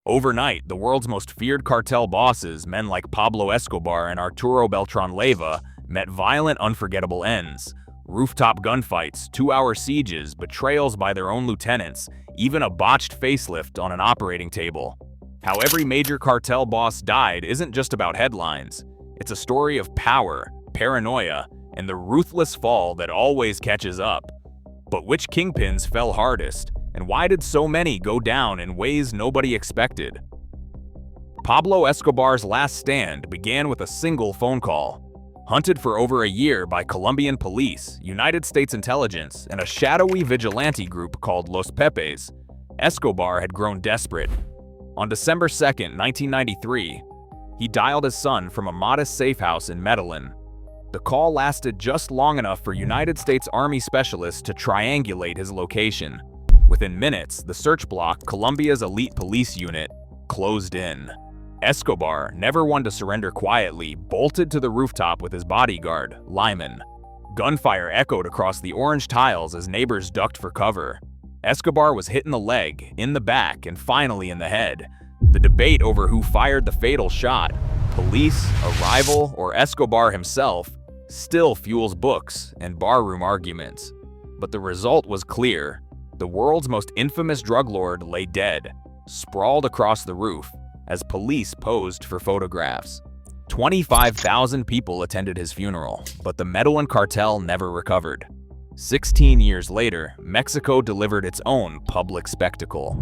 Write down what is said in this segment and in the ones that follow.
Overnight, the world's most feared cartel bosses, men like Pablo Escobar and Arturo Beltran Leyva, met violent, unforgettable ends. Rooftop gunfights, 2-hour sieges, betrayals by their own lieutenants, even a botched facelift on an operating table. How every major cartel boss died isn't just about headlines. It's a story of power, paranoia, and the ruthless fall that always catches up. But which kingpins fell hardest, and why did so many go down in ways nobody expected? Pablo Escobar's last stand began with a single phone call. Hunted for over a year by Colombian police, United States intelligence, and a shadowy vigilante group called Los Pepes, Escobar had grown desperate. On December 2, 1993, he dialed his son from a modest safe house in Medellin. The call lasted just long enough for United States Army specialists to triangulate his location. Within minutes, the search block, Colombia's elite police unit, closed in. Escobar, never one to surrender quietly, bolted to the rooftop with his bodyguard, Lyman. Gunfire echoed across the orange tiles as neighbors ducked for cover. Escobar was hit in the leg, in the back, and finally in the head. The debate over who fired the fatal shot, police, a rival, or Escobar himself, still fuels books and barroom arguments. But the result was clear. The world's most infamous drug lord lay dead, sprawled across the roof, as police posed for photographs. 25,000 people attended his funeral, but the Medellin cartel never recovered. 16 years later, Mexico delivered its own public spectacle.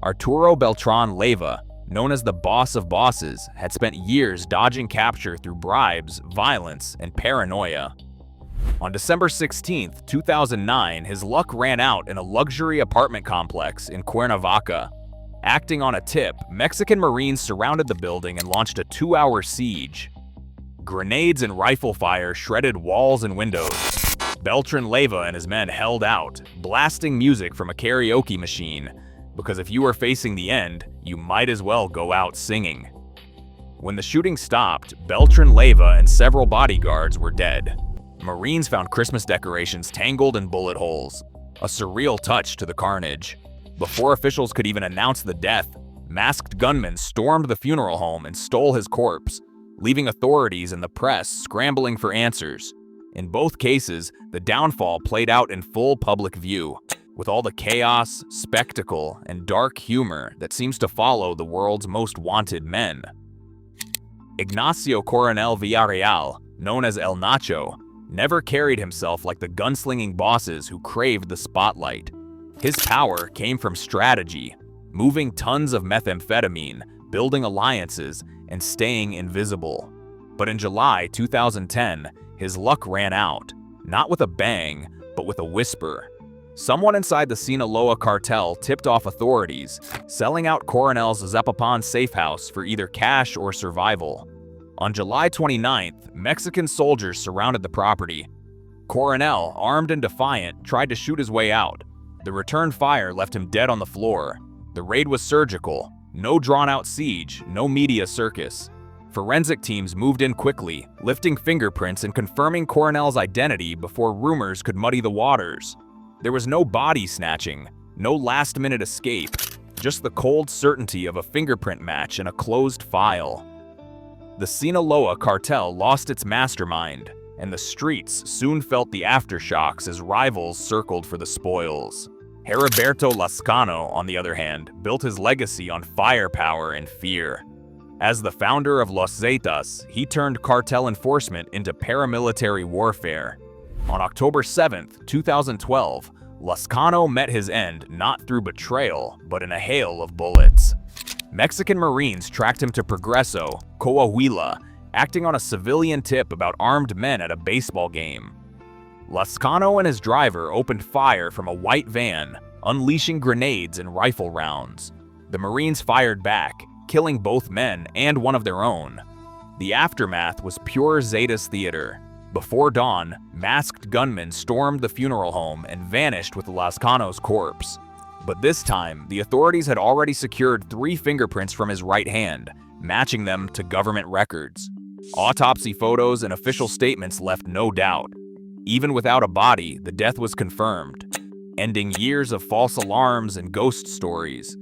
Arturo Beltran Leyva, known as the boss of bosses, had spent years dodging capture through bribes, violence, and paranoia. On December 16, 2009, his luck ran out in a luxury apartment complex in Cuernavaca. Acting on a tip, Mexican Marines surrounded the building and launched a 2-hour siege. Grenades and rifle fire shredded walls and windows. Beltran Leyva and his men held out, blasting music from a karaoke machine, because if you were facing the end, you might as well go out singing. When the shooting stopped, Beltran Leyva and several bodyguards were dead. Marines found Christmas decorations tangled in bullet holes, a surreal touch to the carnage. Before officials could even announce the death, masked gunmen stormed the funeral home and stole his corpse, leaving authorities and the press scrambling for answers. In both cases, the downfall played out in full public view, with all the chaos, spectacle, and dark humor that seems to follow the world's most wanted men. Ignacio Coronel Villarreal, known as El Nacho, never carried himself like the gunslinging bosses who craved the spotlight. His power came from strategy, moving tons of methamphetamine, building alliances, and staying invisible. But in July 2010, his luck ran out, not with a bang, but with a whisper. Someone inside the Sinaloa cartel tipped off authorities, selling out Coronel's Zapopan safe house for either cash or survival. On July 29th, Mexican soldiers surrounded the property. Coronel, armed and defiant, tried to shoot his way out. The return fire left him dead on the floor. The raid was surgical. No drawn-out siege, no media circus. Forensic teams moved in quickly, lifting fingerprints and confirming Coronel's identity before rumors could muddy the waters. There was no body snatching, no last-minute escape, just the cold certainty of a fingerprint match in a closed file. The Sinaloa cartel lost its mastermind, and the streets soon felt the aftershocks as rivals circled for the spoils. Heriberto Lascano, on the other hand, built his legacy on firepower and fear. As the founder of Los Zetas, he turned cartel enforcement into paramilitary warfare. On October 7, 2012, Lascano met his end not through betrayal, but in a hail of bullets. Mexican Marines tracked him to Progreso, Coahuila, acting on a civilian tip about armed men at a baseball game. Lascano and his driver opened fire from a white van, unleashing grenades and rifle rounds. The Marines fired back, killing both men and one of their own. The aftermath was pure Zetas theater. Before dawn, masked gunmen stormed the funeral home and vanished with Lascano's corpse. But this time, the authorities had already secured 3 fingerprints from his right hand, matching them to government records. Autopsy photos and official statements left no doubt. Even without a body, the death was confirmed, ending years of false alarms and ghost stories.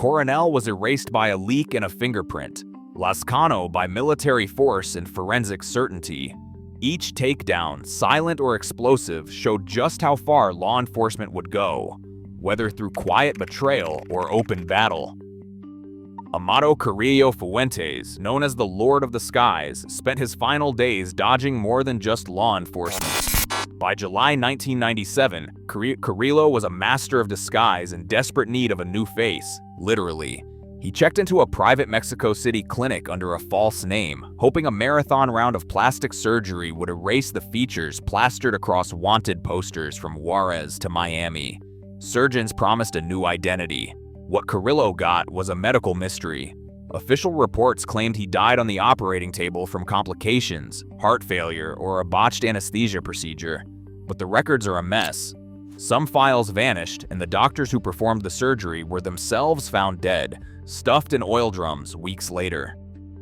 Coronel was erased by a leak and a fingerprint, Lascano by military force and forensic certainty. Each takedown, silent or explosive, showed just how far law enforcement would go, whether through quiet betrayal or open battle. Amado Carrillo Fuentes, known as the Lord of the Skies, spent his final days dodging more than just law enforcement. By July 1997, Carrillo was a master of disguise in desperate need of a new face, literally. He checked into a private Mexico City clinic under a false name, hoping a marathon round of plastic surgery would erase the features plastered across wanted posters from Juarez to Miami. Surgeons promised a new identity. What Carrillo got was a medical mystery. Official reports claimed he died on the operating table from complications, heart failure, or a botched anesthesia procedure. But the records are a mess. Some files vanished, and the doctors who performed the surgery were themselves found dead, stuffed in oil drums weeks later.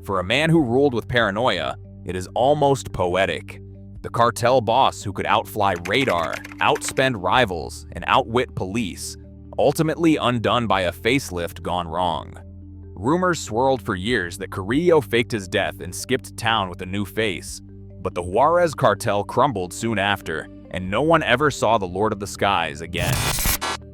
For a man who ruled with paranoia, it is almost poetic. The cartel boss who could outfly radar, outspend rivals, and outwit police, ultimately undone by a facelift gone wrong. Rumors swirled for years that Carrillo faked his death and skipped town with a new face. But the Juarez cartel crumbled soon after, and no one ever saw the Lord of the Skies again.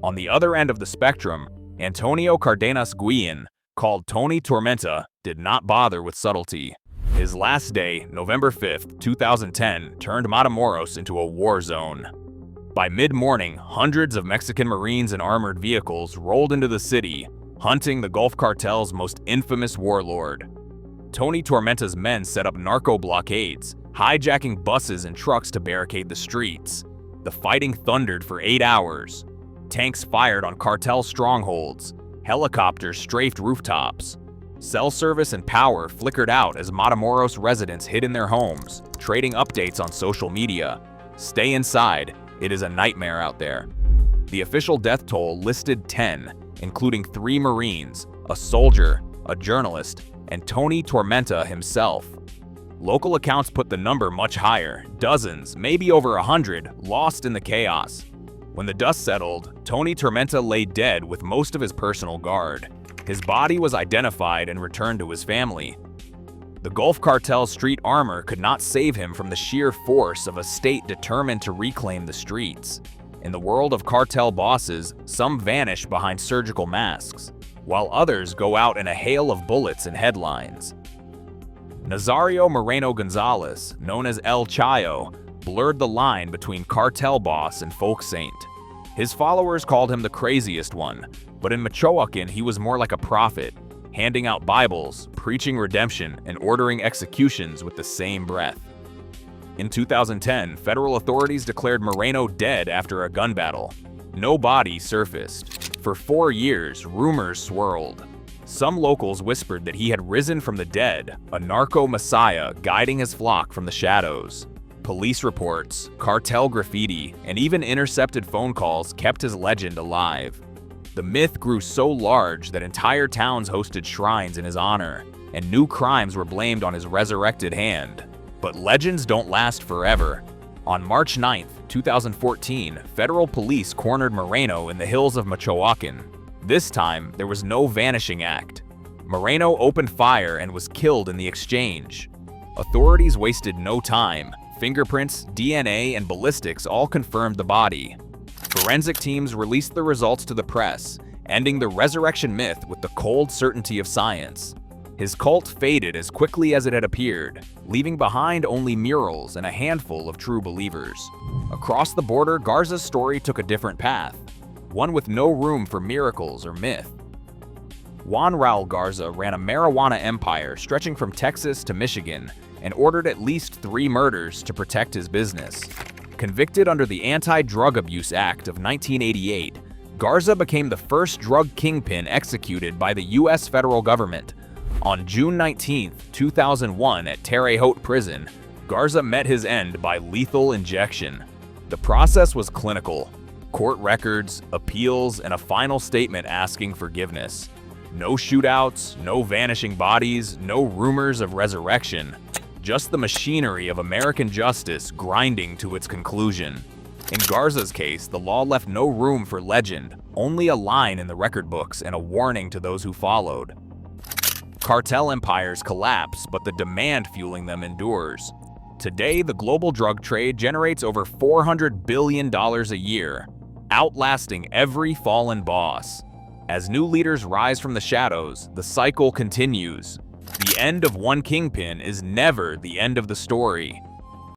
On the other end of the spectrum, Antonio Cardenas Guillen, called Tony Tormenta, did not bother with subtlety. His last day, November 5, 2010, turned Matamoros into a war zone. By mid-morning, hundreds of Mexican Marines and armored vehicles rolled into the city, hunting the Gulf Cartel's most infamous warlord. Tony Tormenta's men set up narco blockades, hijacking buses and trucks to barricade the streets. The fighting thundered for 8 hours. Tanks fired on cartel strongholds. Helicopters strafed rooftops. Cell service and power flickered out as Matamoros residents hid in their homes, trading updates on social media. Stay inside. It is a nightmare out there. The official death toll listed 10, including 3 Marines, a soldier, a journalist, and Tony Tormenta himself. Local accounts put the number much higher, dozens, maybe over 100, lost in the chaos. When the dust settled, Tony Tormenta lay dead with most of his personal guard. His body was identified and returned to his family. The Gulf Cartel's street armor could not save him from the sheer force of a state determined to reclaim the streets. In the world of cartel bosses, some vanish behind surgical masks, while others go out in a hail of bullets and headlines. Nazario Moreno Gonzalez, known as El Chayo, blurred the line between cartel boss and folk saint. His followers called him the craziest one, but in Michoacan he was more like a prophet, handing out Bibles, preaching redemption, and ordering executions with the same breath. In 2010, federal authorities declared Moreno dead after a gun battle. No body surfaced. For 4 years, rumors swirled. Some locals whispered that he had risen from the dead, a narco messiah guiding his flock from the shadows. Police reports, cartel graffiti, and even intercepted phone calls kept his legend alive. The myth grew so large that entire towns hosted shrines in his honor, and new crimes were blamed on his resurrected hand. But legends don't last forever. On March 9, 2014, federal police cornered Moreno in the hills of Michoacan. This time, there was no vanishing act. Moreno opened fire and was killed in the exchange. Authorities wasted no time. Fingerprints, DNA, and ballistics all confirmed the body. Forensic teams released the results to the press, ending the resurrection myth with the cold certainty of science. His cult faded as quickly as it had appeared, leaving behind only murals and a handful of true believers. Across the border, Garza's story took a different path, one with no room for miracles or myth. Juan Raul Garza ran a marijuana empire stretching from Texas to Michigan and ordered at least 3 murders to protect his business. Convicted under the Anti-Drug Abuse Act of 1988, Garza became the first drug kingpin executed by the U.S. federal government. On June 19, 2001 at Terre Haute Prison, Garza met his end by lethal injection. The process was clinical. Court records, appeals, and a final statement asking forgiveness. No shootouts, no vanishing bodies, no rumors of resurrection. Just the machinery of American justice grinding to its conclusion. In Garza's case, the law left no room for legend, only a line in the record books and a warning to those who followed. Cartel empires collapse, but the demand fueling them endures. Today, the global drug trade generates over $400 billion a year, outlasting every fallen boss. As new leaders rise from the shadows, the cycle continues. The end of one kingpin is never the end of the story.